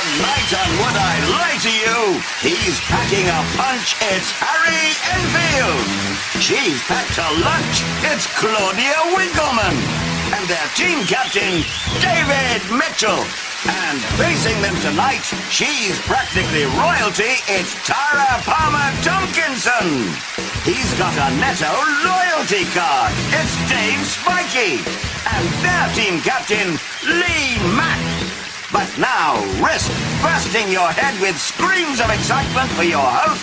Tonight on Would I Lie to You, he's packing a punch, it's Harry Enfield. She's packed a lunch, it's Claudia Winkleman. And their team captain, David Mitchell. And facing them tonight, she's practically royalty, it's Tara Palmer-Tomkinson. He's got a Netto loyalty card, it's Dave Spikey. And their team captain, Lee Mack. But now, risk bursting your head with screams of excitement for your host,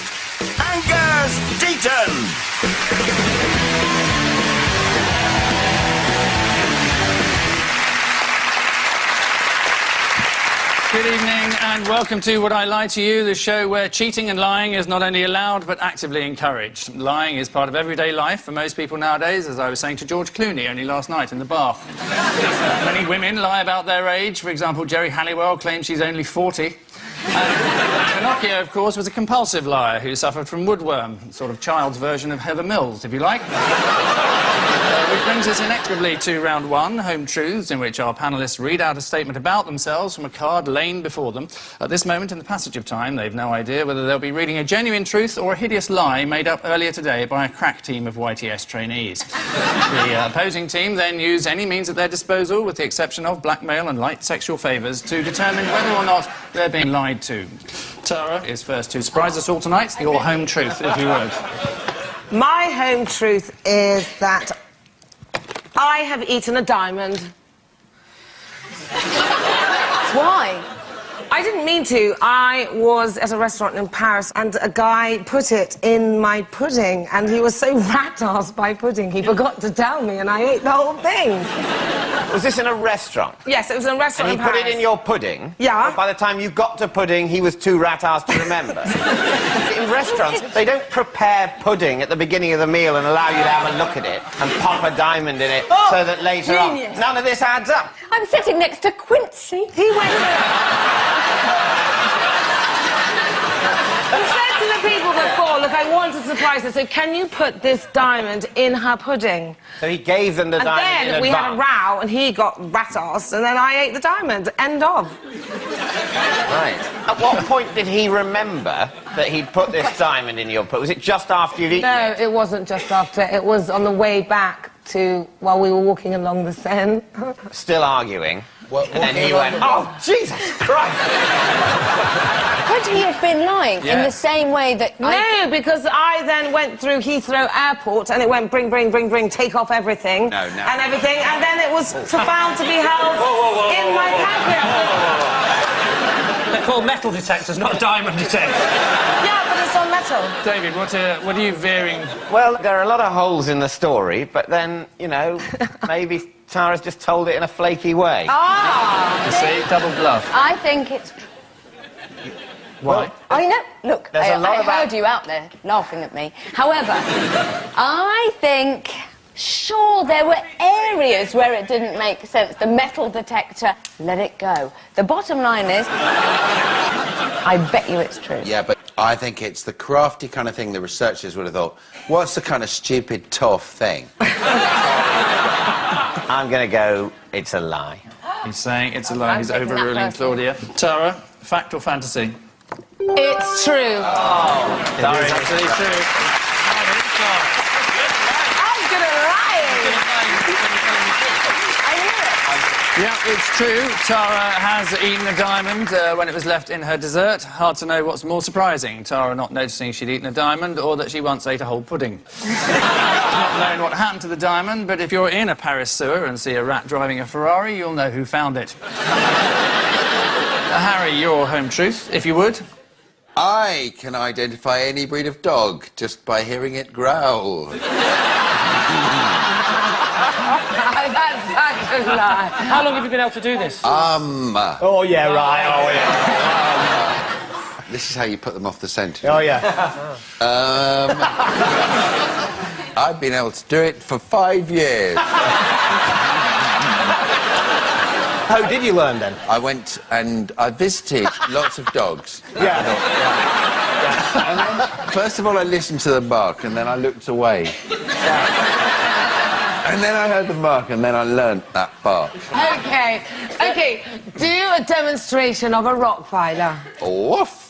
Angus Deaton. Good evening and welcome to Would I Lie to You, the show where cheating and lying is not only allowed but actively encouraged. Lying is part of everyday life for most people nowadays, as I was saying to George Clooney only last night in the bath. Many women lie about their age. For example, Jerry Halliwell claims she's only 40. Pinocchio, of course, was a compulsive liar who suffered from woodworm, a sort of child's version of Heather Mills, if you like. Which brings us inexorably to round one, Home Truths, in which our panellists read out a statement about themselves from a card laying before them. At this moment in the passage of time, they've no idea whether they'll be reading a genuine truth or a hideous lie made up earlier today by a crack team of YTS trainees. The opposing team then use any means at their disposal, with the exception of blackmail and light sexual favours, to determine whether or not they're being lied to. Tara is first to surprise us all tonight. Your home truth, if you would. My home truth is that I have eaten a diamond. Why? I didn't mean to. I was at a restaurant in Paris and a guy put it in my pudding and he was so rat-arsed by pudding he forgot to tell me and I ate the whole thing. Was this in a restaurant? Yes, it was in a restaurant in And he Paris. put it in your pudding? Yeah. But by the time you got to pudding, he was too rat-arsed to remember. In restaurants, they don't prepare pudding at the beginning of the meal and allow you to have a look at it and pop a diamond in it so that later genius. on... None of this adds up. I'm sitting next to Quincy. He went... He said to the people before, look, I want to surprise her, so can you put this diamond in her pudding? So he gave them the diamond in advance. And then we had a row, and he got rat-arsed, and then I ate the diamond. End of. Right. At what point did he remember that he'd put this diamond in your pudding? Was it just after you'd eaten No, it? it wasn't just after. It was on the way back to... while we were walking along the Seine. Still arguing. And then he went, oh, Jesus Christ! Could he have been lying in the same way that No, because I then went through Heathrow Airport and it went bring, bring, bring, bring, take off everything. No. And everything, and then it was found to be held in my packet. They're called metal detectors, not diamond detectors. Yeah, but it's on metal. David, what are you veering? Well, there are a lot of holes in the story, but then, you know, maybe Tara's just told it in a flaky way. Ah! You see, double bluff. I think it's... Why? I know. Look, There's a lot I about- heard you out there laughing at me. However, I think... Sure, there were areas where it didn't make sense. The metal detector, let it go. The bottom line is, I bet you it's true. Yeah, but I think it's the crafty kind of thing the researchers would have thought, what's the kind of stupid, tough thing? I'm going to go, it's a lie. He's saying it's a lie. I'm He's taking that overruling personally. Claudia. Tara, fact or fantasy? It's true. Sorry. It's absolutely true. I'm good at lying. I knew it. Yeah, it's true. Tara has eaten a diamond when it was left in her dessert. Hard to know what's more surprising, Tara not noticing she'd eaten a diamond or that she once ate a whole pudding. Not knowing what happened to the diamond, but if you're in a Paris sewer and see a rat driving a Ferrari, you'll know who found it. Harry, your home truth, if you would. I can identify any breed of dog just by hearing it growl. That's such a lie. How long have you been able to do this? Oh, yeah, right, oh, yeah. This is how you put them off the scent. Oh, yeah. I've been able to do it for 5 years. How did you learn, then? I went and I visited lots of dogs. Yeah. And then, first of all, I listened to them bark, and then I looked away. And then I heard the bark, and then I learnt that bark. Okay, okay. Do a demonstration of a Rottweiler. Woof.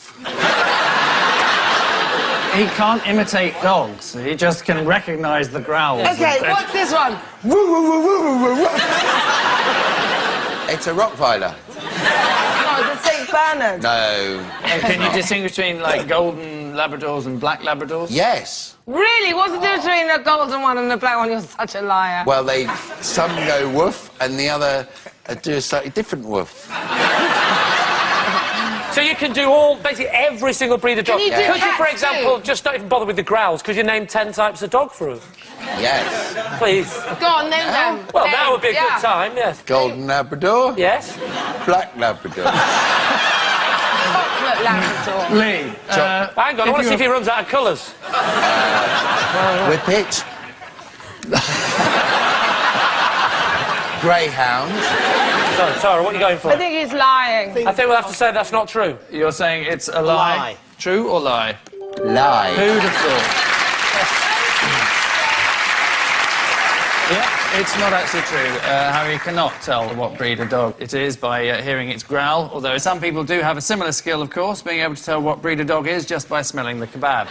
He can't imitate dogs. He just can recognise the growls. Okay, what's this one? It's a Rottweiler. Oh, it's a St. Bernard. No. Can you distinguish between, like, golden Labradors and black Labradors? Yes. Really? What's the difference between the golden one and the black one? You're such a liar. Well, some go woof, and the other do a slightly different woof. So you can do basically every single breed of dog. Can you do Could you, for cats example, too? just not even bother with the growls? Could you name 10 types of dog for us? Yes. Please. Go on, name them. Well, that would be a good time, yes. Golden Labrador. Yes. Black Labrador. Chocolate Labrador. Lee, Hang on, I want to see if he runs out of colours. Whippet. Greyhound. Sorry, Tara, what are you going for? I think he's lying. I think we'll have to say that's not true. you're saying it's a lie. Lie. True or lie? Lie. Who'd have thought? Yeah, it's not actually true. Harry cannot tell what breed of dog it is by hearing its growl, although some people do have a similar skill, of course, being able to tell what breed of dog is just by smelling the kebab.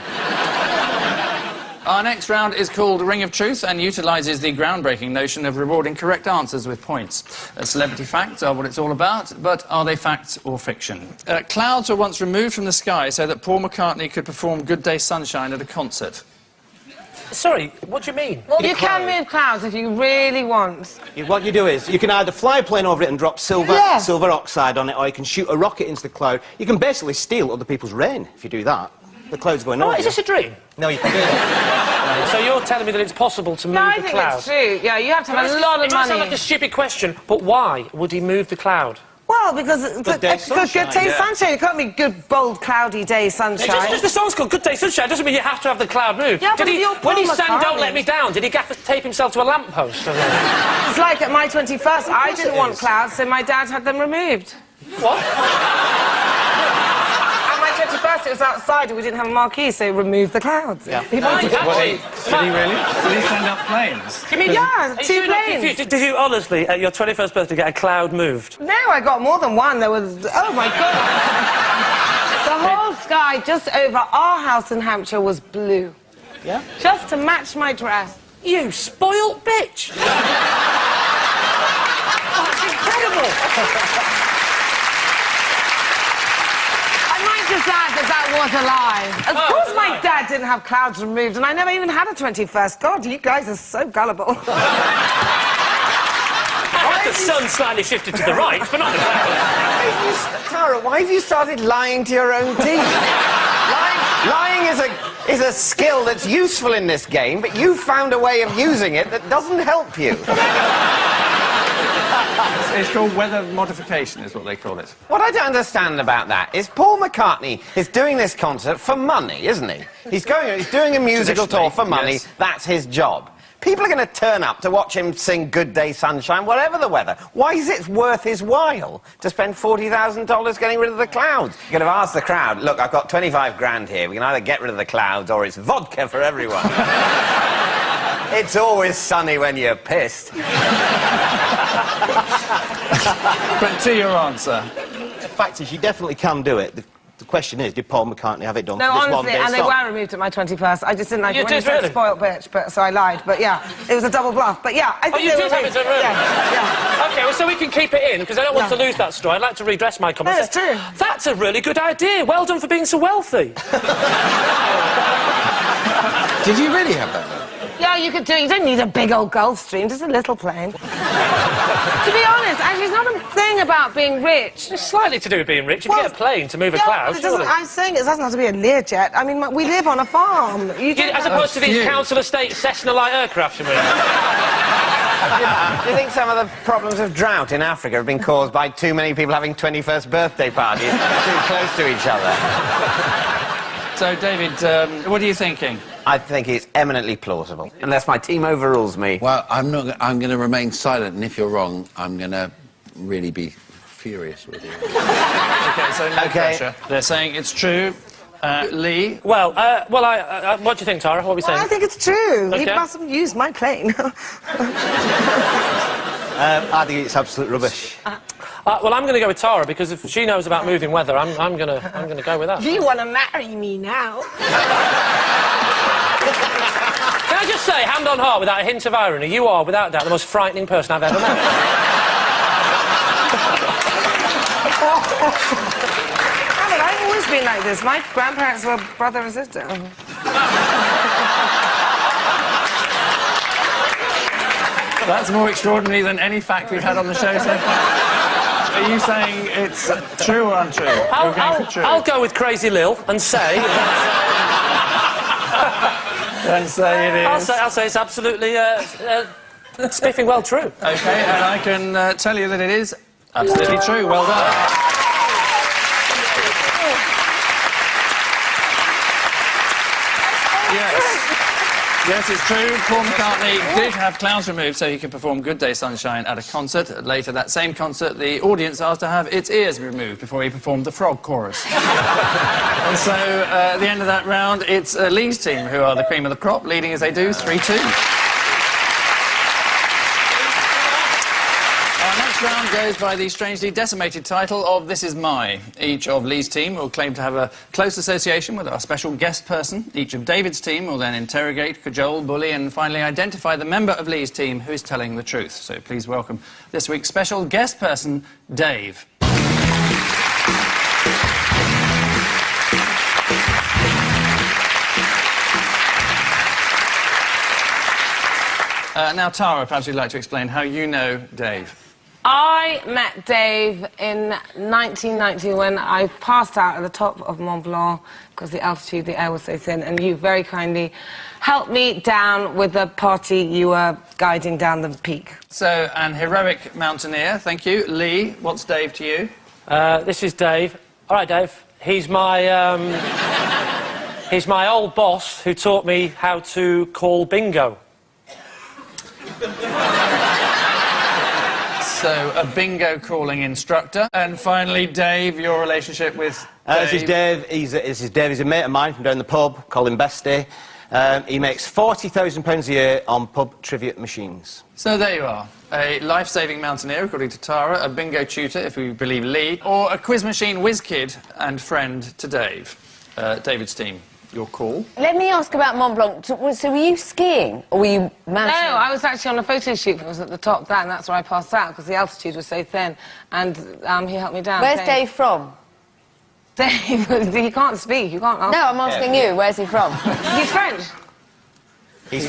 Our next round is called Ring of Truth and utilises the groundbreaking notion of rewarding correct answers with points. Celebrity facts are what it's all about, but are they facts or fiction? Clouds were once removed from the sky so that Paul McCartney could perform Good Day Sunshine at a concert. Sorry, what do you mean? Well, you can move clouds if you really want. What you do is, you can either fly a plane over it and drop silver oxide on it, or you can shoot a rocket into the cloud. You can basically steal other people's rain if you do that. The cloud's going over. Is this a dream? No, you can do that. So you're telling me that it's possible to move No, I the think cloud? it's true. Yeah, you have to have a lot of It might sound money. like a stupid question, but why would he move the cloud? Well, because Good day sunshine, good day yeah. sunshine. It can't be good, bold, cloudy day sunshine. Just the song's called Good Day Sunshine. Doesn't mean you have to have the cloud moved. Yeah, but did he, you're when he Paul sang Don't McCartney. Let Me Down, did he gaffer tape himself to a lamppost? It's like at my 21st, I didn't want clouds, so my dad had them removed. What? At my 21st, it was outside and we didn't have a marquee, so removed the clouds. Yeah. People Right, did it. actually, Did he really? Did he send up planes? You mean, Yeah, are you 2 not planes. confused? Did you honestly, at your 21st birthday, get a cloud moved? No, I got more than one. There was... Oh, my God. The whole sky just over our house in Hampshire was blue. Yeah? Just to match my dress. You spoilt bitch! That's incredible! I might just add that was a lie. Of course my dad didn't have clouds removed, and I never even had a 21st. God, you guys are so gullible. The sun slightly shifted to the right, but not the clouds. Tara, why have you started lying to your own teeth? Lying is a skill that's useful in this game, but you found a way of using it that doesn't help you. It's called weather modification, is what they call it. What I don't understand about that is Paul McCartney is doing this concert for money, isn't he? He's doing a musical tour for money. Yes. That's his job. People are going to turn up to watch him sing Good Day Sunshine, whatever the weather. Why is it worth his while to spend $40,000 getting rid of the clouds? You could have asked the crowd, look, I've got 25 grand here. We can either get rid of the clouds or it's vodka for everyone. It's always sunny when you're pissed. But to your answer. The fact is, you definitely can do it. The question is, did Paul McCartney have it done No, for this one honestly, day and they stop? were removed at my 21st. I just didn't like You it when did, you said really? spoiled bitch, but so I lied. But yeah, it was a double bluff. But yeah, I think you they did were have it removed. done, really? Yeah. OK, well, so we can keep it in, because I don't want Yeah. to lose that story. I'd like to redress my comment. No, it's true. That's a really good idea. Well done for being so wealthy. Did you really have that? Yeah, you could do it. You don't need a big old Gulfstream, just a little plane. To be honest, actually, it's not a thing about being rich. It's slightly to do with being rich. If you get a plane to move a Yeah, cloud, but it doesn't, surely. I'm saying it doesn't have to be a Learjet. I mean, we live on a farm. You don't As have- opposed to these few. council estate Cessna light aircraft, you mean? Do you think some of the problems of drought in Africa have been caused by too many people having 21st birthday parties too close to each other? So, David, what are you thinking? I think it's eminently plausible, unless my team overrules me. Well, I'm going to remain silent, and if you're wrong, I'm going to really be furious with you. OK, so no OK. pressure. They're saying it's true. Lee? Well, what do you think, Tara? What are we saying? I think it's true. Okay. He mustn't use my plane. I think it's absolute rubbish. Well, I'm going to go with Tara, because if she knows about moving weather, I'm going to go with that. Do you want to marry me now? Can I just say, hand on heart, without a hint of irony, you are, without doubt, the most frightening person I've ever met. But I've always been like this. My grandparents were brother and sister. That's more extraordinary than any fact we've had on the show so far. Are you saying it's true or untrue? I'll go with Crazy Lil and say... And say it is. I'll say it's absolutely spiffing well true. OK, and I can tell you that it is absolutely true. Well done. Yes, it's true. Paul McCartney did have clouds removed so he could perform Good Day Sunshine at a concert. Later that same concert, the audience asked to have its ears removed before he performed the frog chorus. And so, at the end of that round, it's Lee's team who are the cream of the crop, leading as they do, 3-2. Next round goes by the strangely decimated title of This Is My. Each of Lee's team will claim to have a close association with our special guest person. Each of David's team will then interrogate, cajole, bully and finally identify the member of Lee's team who is telling the truth. So please welcome this week's special guest person, Dave. Now, Tara, perhaps you'd like to explain how you know Dave. I met Dave in 1990 when I passed out at the top of Mont Blanc because the altitude, the air was so thin, and you very kindly helped me down with the party you were guiding down the peak. So, an heroic mountaineer, thank you. Lee, what's Dave to you? This is Dave. All right, Dave. He's my old boss who taught me how to call bingo. So, a bingo calling instructor. And finally, Dave, your relationship with Dave. This is Dave. He's a mate of mine from down the pub, call him Bestie. He makes £40,000 a year on pub trivia machines. So there you are. A life-saving mountaineer, according to Tara, a bingo tutor, if we believe Lee, or a quiz machine whiz kid and friend to Dave. David's team. Your call. Let me ask about Mont Blanc. So were you skiing or were you mountaineering? No, I was actually on a photo shoot. I was at the top there, and that's where I passed out because the altitude was so thin. And he helped me down. Where's Dave from? Dave, he can't speak. You can't ask. No, I'm asking you. Where's he from? He's French. He's...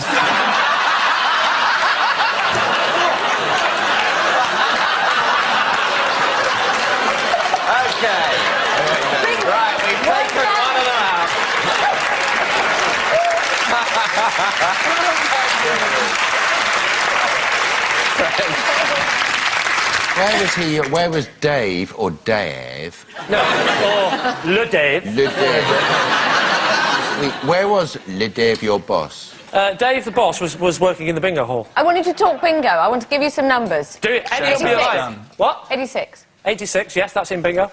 Okay. Right, we've taken one of them out. Where was Dave or Dave? No, or Le Dave. Le Dave. Where was Le Dave, your boss? Dave, the boss, was working in the bingo hall. I want you to talk bingo. I want to give you some numbers. Do it. Any of your life. What? 86. 86, yes, that's in bingo.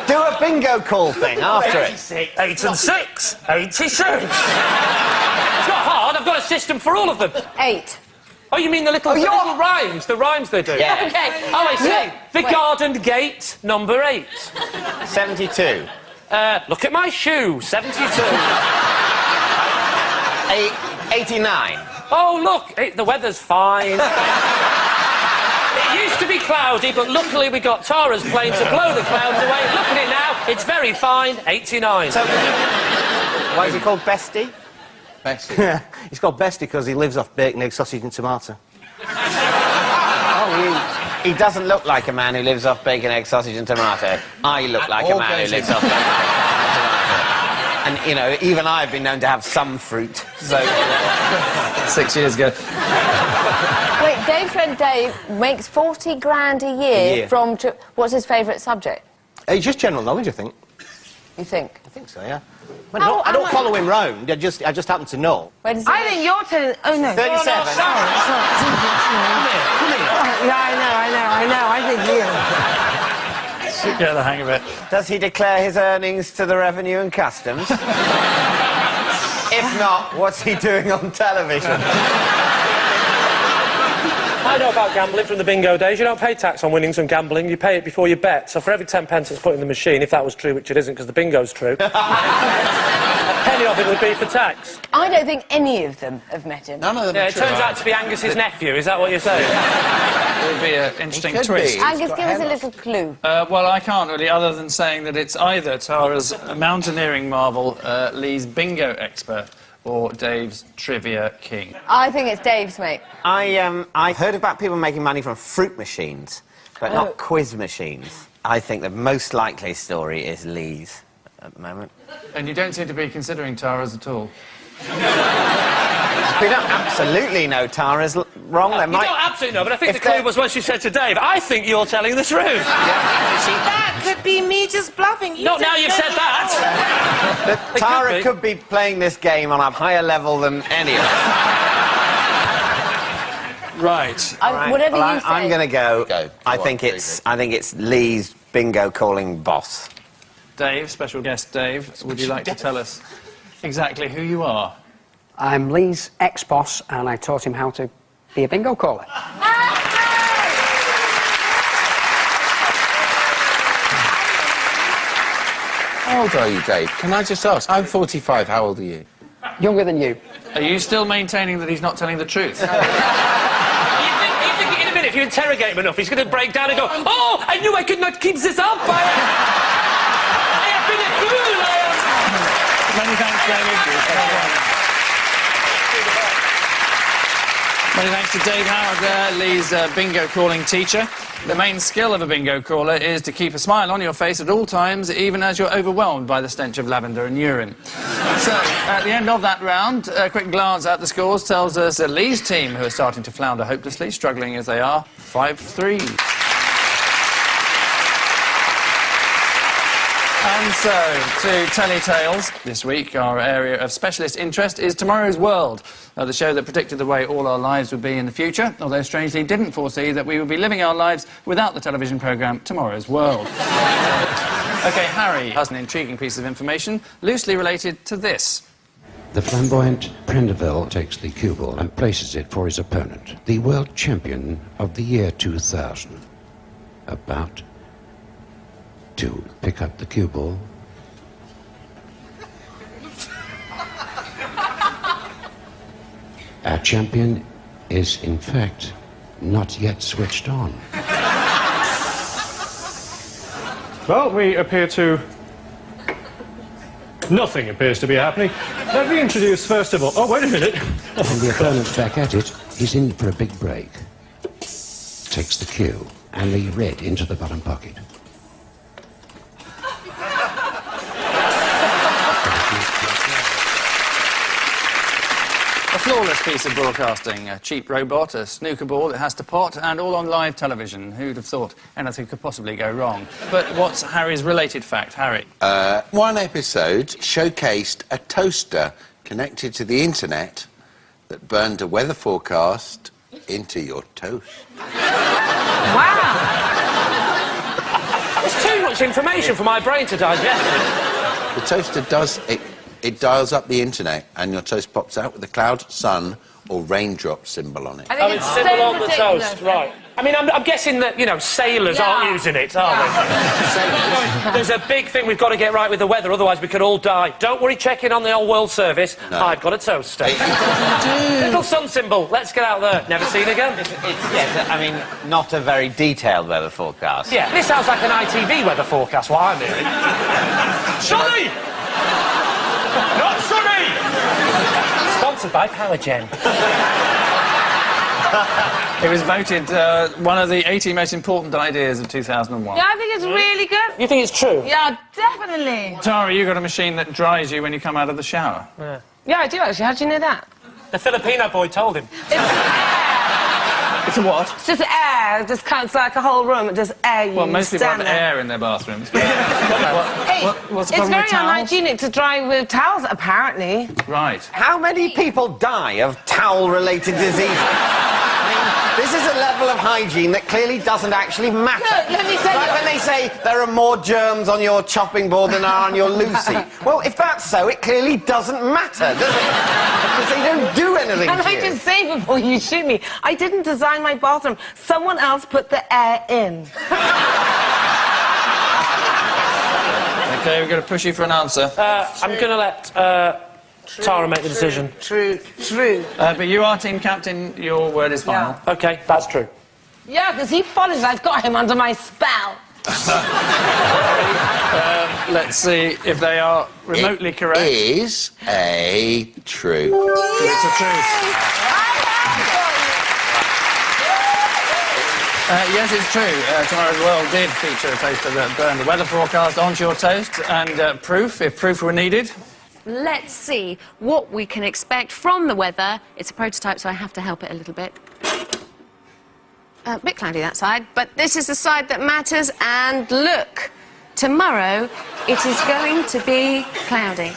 Do a bingo call thing after it. 8 and 6. 86. It's not hard. I've got a system for all of them. 8. Oh, you mean the little rhymes? The rhymes they do? Yeah. Okay. Oh, I see. Yeah. The garden gate, number 8. 72. Look at my shoe, 72. 89. Oh, look, the weather's fine. It used to be cloudy, but luckily we got Tara's plane to blow the clouds away. Look at it now, it's very fine, 89. So, why is he called Bestie? Bestie. He's called Bestie because he lives off bacon, egg, sausage and tomato. Oh, he doesn't look like a man who lives off bacon, egg, sausage and tomato. I look like a man who lives off bacon, egg, sausage and tomato. And, you know, even I've been known to have some fruit, so... 6 years ago. Wait, Dave's friend Dave makes 40 grand a year from... What's his favourite subject? It's just general knowledge, I think. You think? I think so, yeah. I don't follow him round, I just happen to know. Where does he I think you're telling... Oh, no. 37. Oh, no, sorry. Yeah, I know. I think you. Should get the hang of it. Does he declare his earnings to the Revenue and Customs? If not, what's he doing on television? I know about gambling from the bingo days. You don't pay tax on winnings and gambling, you pay it before you bet. So for every 10 pence that's put in the machine, if that was true, which it isn't because the bingo's true, a penny of it would be for tax. I don't think any of them have met him. None of them Yeah, are it true. turns out to be Angus's nephew, is that what you're saying? It would be an interesting could twist. be. Angus, give us a little clue. Well, I can't really, other than saying that it's either Tara's mountaineering marvel, Lee's bingo expert, or Dave's trivia king. I think it's Dave's, mate. I heard about people making money from fruit machines, but not quiz machines. I think the most likely story is Lee's at the moment. And you don't seem to be considering Tara's at all. We don't absolutely know Tara's wrong. There You might... don't absolutely know, but I think If the clue they- was when she said to Dave, I think you're telling the truth. That could be me just bluffing. You Not now don't you've know. said that. But Tara could be playing this game on a higher level than any of us. Right. Whatever Well, you say. I'm going to go. Go. I Go think on, it's Lee's bingo calling boss. Dave, special guest Dave, would you like to tell us exactly who you are? I'm Lee's ex-boss, and I taught him how to be a bingo caller. How old are you, Dave? Can I just ask? I'm 45. How old are you? Younger than you. Are you still maintaining that he's not telling the truth? You think in a minute, if you interrogate him enough, he's going to break down and go, oh, I knew I could not keep this up. I have been a fool. Many thanks, David. Many thanks to Dave Howard there, Lee's bingo calling teacher. The main skill of a bingo caller is to keep a smile on your face at all times, even as you're overwhelmed by the stench of lavender and urine. So, at the end of that round, a quick glance at the scores tells us that Lee's team, who are starting to flounder hopelessly, struggling as they are, 5-3. And so, to Telly Tales, this week our area of specialist interest is Tomorrow's World, the show that predicted the way all our lives would be in the future, although strangely didn't foresee that we would be living our lives without the television programme Tomorrow's World. OK, Harry has an intriguing piece of information loosely related to this. The flamboyant Prendeville takes the cue ball and places it for his opponent, the world champion of the year 2000. About to pick up the cue ball. Our champion is, in fact, not yet switched on. Well, we appear to... Nothing appears to be happening. Let me introduce, first of all... Oh, wait a minute. And the opponent's back at it. He's in for a big break. Takes the cue and the red into the bottom pocket. A flawless piece of broadcasting, a cheap robot, a snooker ball that has to pot, and all on live television. Who'd have thought anything could possibly go wrong? But what's Harry's related fact, Harry? One episode showcased a toaster connected to the internet that burned a weather forecast into your toast. Wow. There's too much information for my brain to digest. The toaster does... It dials up the internet and your toast pops out with a cloud, sun or raindrop symbol on it. I think Oh, it's symbol so on the ridiculous. toast, right. I mean, I'm guessing that, you know, sailors aren't using it, are they? There's a big thing we've got to get right with the weather, otherwise we could all die. Don't worry, check in on the old World Service. No. I've got a toaster. Little sun symbol. Let's get out there. Never seen again. Yes, I mean, not a very detailed weather forecast. Yeah, this sounds like an ITV weather forecast, what I'm hearing. Sunny! Not sunny! Sponsored by Powergen. It was voted one of the 80 most important ideas of 2001. Yeah, I think it's really good. You think it's true? Yeah, definitely. Tara, you got a machine that dries you when you come out of the shower. Yeah, I do actually. How do you know that? The Filipino boy told him. It's air. It's a what? It's just air. It just counts like a whole room. It just air. You Well, most people have stand there. air in their bathrooms. Hey, what's the it's problem very with towels? unhygienic to dry with towels, apparently. Right. How many people die of towel-related diseases? I mean, This is a level of hygiene that clearly doesn't actually matter. No, let me tell like you. when they say there are more germs on your chopping board than are on your Lucy. Well, if that's so, it clearly doesn't matter, does it? Because they don't do anything Can to I you. just say before you shoot me, I didn't design my bathroom. Someone else put the air in. OK, we're going to push you for an answer. I'm going to let Tara make the decision. True. But you are team captain. Your word is final. Yeah. OK, that's true. Yeah, because he follows. I've got him under my spell. Let's see if they are remotely correct. It is a true. It's a truth. Yes, it's true. Tomorrow's World did feature a toaster that burned the weather forecast onto your toast, and proof, if proof were needed. Let's see what we can expect from the weather. It's a prototype, so I have to help it a little bit. A bit cloudy that side, but this is the side that matters, and look, tomorrow it is going to be cloudy.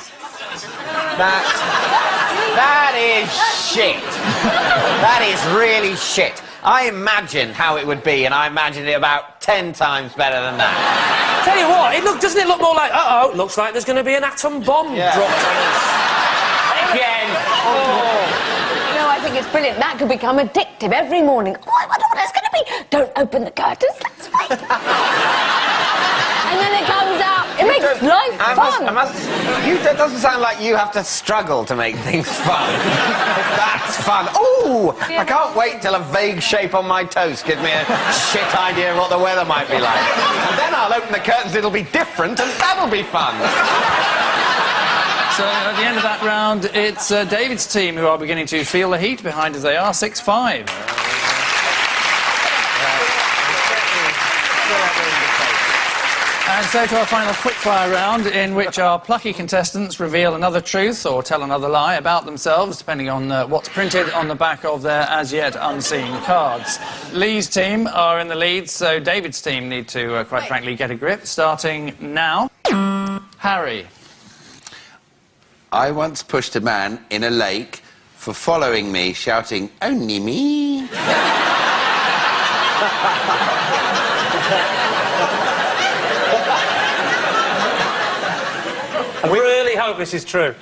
That is shit. That is really shit. I imagined how it would be, and I imagined it about 10 times better than that. Tell you what, doesn't it look more like, uh-oh, looks like there's going to be an atom bomb dropped on us. Again. No, I think it's brilliant. That could become addictive every morning. Oh, I wonder what it's going to be. Don't open the curtains, let's wait. And then it comes out. It makes life fun. It doesn't sound like you have to struggle to make things fun. That's fun. Ooh, I can't wait till a vague shape on my toast gives me a shit idea of what the weather might be like. And then I'll open the curtains, it'll be different, and that'll be fun. So at the end of that round, it's David's team who are beginning to feel the heat behind as they are 6-5. And so to our final quickfire round, in which our plucky contestants reveal another truth or tell another lie about themselves, depending on what's printed on the back of their as-yet unseen cards. Lee's team are in the lead, so David's team need to, quite frankly, get a grip, starting now. Harry. I once pushed a man in a lake for following me, shouting, "Only me." I really hope this is true.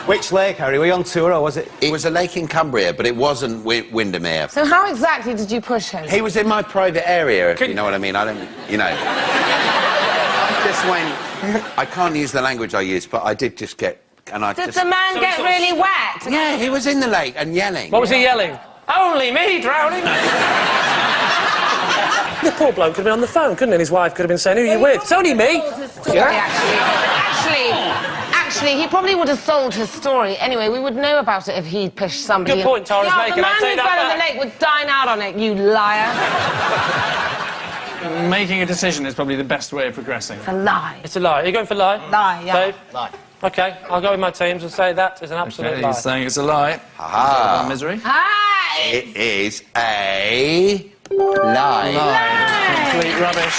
Which lake, Harry? Were you on tour, or was it... It was a lake in Cumbria, but it wasn't Windermere. So how exactly did you push him? He was in my private area, if you know what I mean. I don't... You know. I just went... I can't use the language I use, but I did just get... And I Did the man get really wet? Yeah, he was in the lake and yelling. What was he yelling? Only me drowning. The poor bloke could have been on the phone, couldn't he? And his wife could have been saying, "Who are you with?" It's only me. Actually, he probably would have sold his story. Anyway, we would know about it if he pushed somebody. Good point, Tara's making. The man who fell in the lake would dine out on it, you liar. Making a decision is probably the best way of progressing. It's a lie. It's a lie. Are you going for lie? Lie, yeah. Dave? Lie. OK, I'll go with my teams and say that is an absolute lie. He's saying it's a lie. Ah. Misery. Hi! It is a lie. Complete rubbish.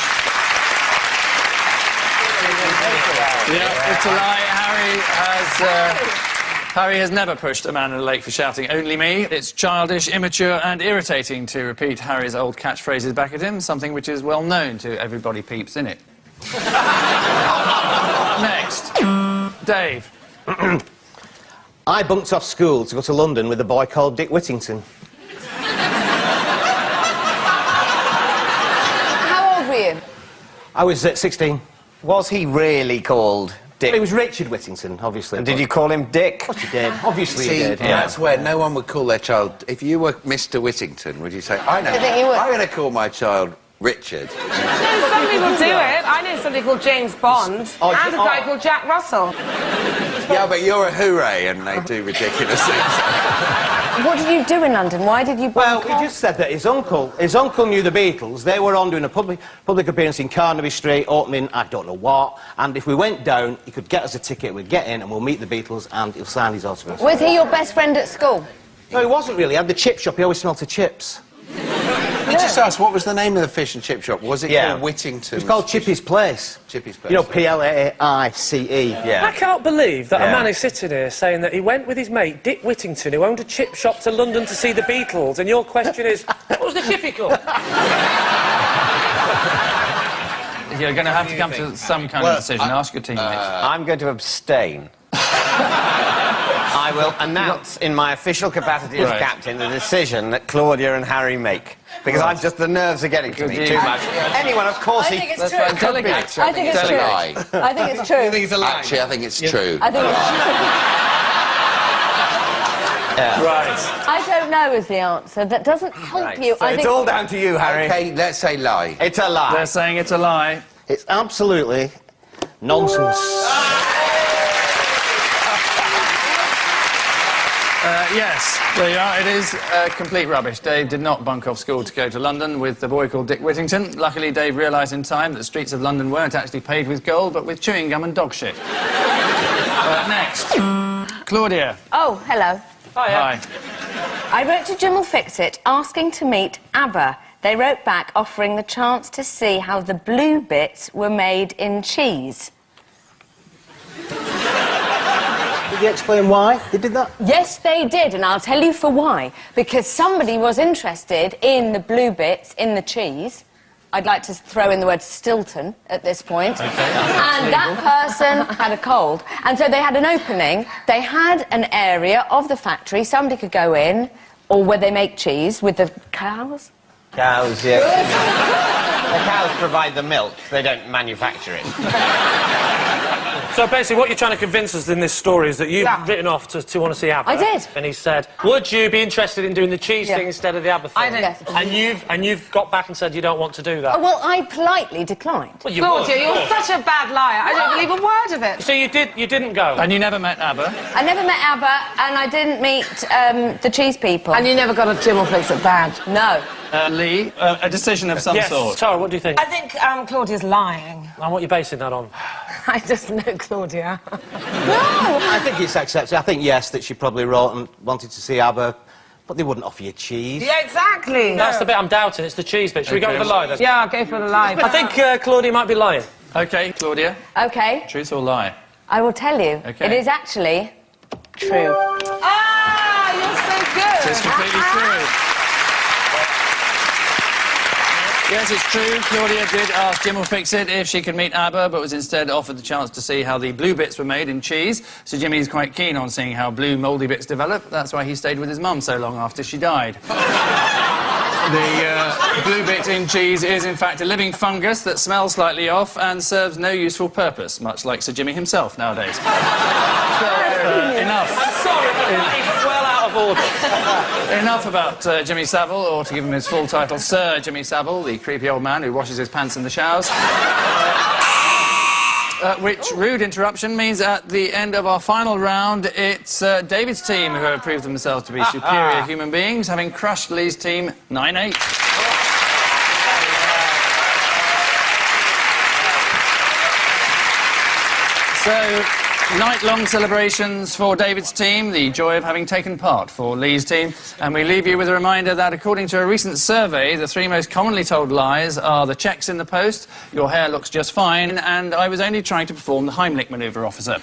Yeah, it's a lie. Harry has never pushed a man in a lake for shouting "Only me." It's childish, immature and irritating to repeat Harry's old catchphrases back at him, something which is well known to everybody peeps in it. Next. Dave. I bunked off school to go to London with a boy called Dick Whittington. How old were you? I was 16. Was he really called Dick? He was Richard Whittington, obviously. And did you call him Dick? Of course you did. Obviously See, you did. that's where no one would call their child... If you were Mr. Whittington, would you say, I know, I think you would. I'm going to call my child Richard? No, some people do it. I know somebody called James Bond and a guy called Jack Russell. Yeah, but you're a hooray, and they do ridiculous things. What did you do in London? Why did you Well, bunk he just said that his uncle knew the Beatles. They were on doing a public appearance in Carnaby Street, opening I don't know what, and if we went down, he could get us a ticket, we'd get in, and we'll meet the Beatles, and he'll sign his autograph. Was he your best friend at school? No, he wasn't really. He had the chip shop, he always smelled of chips. You just asked what was the name of the fish and chip shop. Was it called Whittington? It's called Chippy's Place. Chippy's Place. You know, P-L-A-I-C-E. Yeah. I can't believe that a man is sitting here saying that he went with his mate, Dick Whittington, who owned a chip shop, to London to see the Beatles, and your question is, what was the chippy called? You're going to have to come to some kind of decision. Ask your teammates. I'm going to abstain. I will announce in my official capacity as captain the decision that Claudia and Harry make. Because the nerves are getting to me too much. Anyone, of course, I think it's true. I think it's true. I think it's true. You think it's a lie? Actually, I think it's true. I think it's true. Right. I don't know is the answer. That doesn't help you. So it's all down to you, Harry. OK, let's say lie. It's a lie. They're saying it's a lie. It's absolutely nonsense. Yes, there you are. It is complete rubbish. Dave did not bunk off school to go to London with the boy called Dick Whittington. Luckily, Dave realised in time that the streets of London weren't actually paved with gold, but with chewing gum and dog shit. Next, Claudia. Oh, hello. Hi. I wrote to Jim will Fix It asking to meet ABBA. They wrote back offering the chance to see how the blue bits were made in cheese. Did you explain why they did that? Yes, they did, and I'll tell you for why. Because somebody was interested in the blue bits in the cheese. I'd like to throw in the word Stilton at this point. Okay. And that person had a cold. And so they had an opening. They had an area of the factory somebody could go in, or where they make cheese, with the cows. Cows, yeah. The cows provide the milk. They don't manufacture it. So basically, what you're trying to convince us in this story is that you've written off to want to see ABBA. I did. And he said, would you be interested in doing the cheese thing instead of the ABBA thing? I did. Yes. And you've got back and said you don't want to do that. Oh, well, I politely declined. Well, you Claudia, would, you're such a bad liar. I don't believe a word of it. So you didn't go? And you never met ABBA? I never met ABBA, and I didn't meet the cheese people. And you never got a Jim will Fix It badge. No. Lee, a decision of some sort. Tara, what do you think? I think Claudia's lying. And what are you basing that on? I just know Claudia. No! I think it's accepted. I think, yes, that she probably wrote and wanted to see ABBA, but they wouldn't offer you cheese. Yeah, exactly. That's the bit I'm doubting, it's the cheese bit. Should we go with the lie, then? Yeah, I'll go for the lie. I think Claudia might be lying. OK, Claudia. OK. Truth or lie? I will tell you. OK. It is actually true. Ah, you're so good. It's completely true. Yes, it's true. Claudia did ask Jim will Fix It if she could meet ABBA, but was instead offered the chance to see how the blue bits were made in cheese. So Jimmy's quite keen on seeing how blue mouldy bits develop. That's why he stayed with his mum so long after she died. The blue bit in cheese is, in fact, a living fungus that smells slightly off and serves no useful purpose, much like Sir Jimmy himself nowadays. Enough. I'm sorry, but he's well out of order. Enough about Jimmy Savile, or to give him his full title, Sir Jimmy Savile, the creepy old man who washes his pants in the showers. Which rude interruption means at the end of our final round, it's David's team who have proved themselves to be superior human beings, having crushed Lee's team 9-8. So, night-long celebrations for David's team, the joy of having taken part for Lee's team. And we leave you with a reminder that, according to a recent survey, the 3 most commonly told lies are the checks in the post, your hair looks just fine, and I was only trying to perform the Heimlich manoeuvre, officer.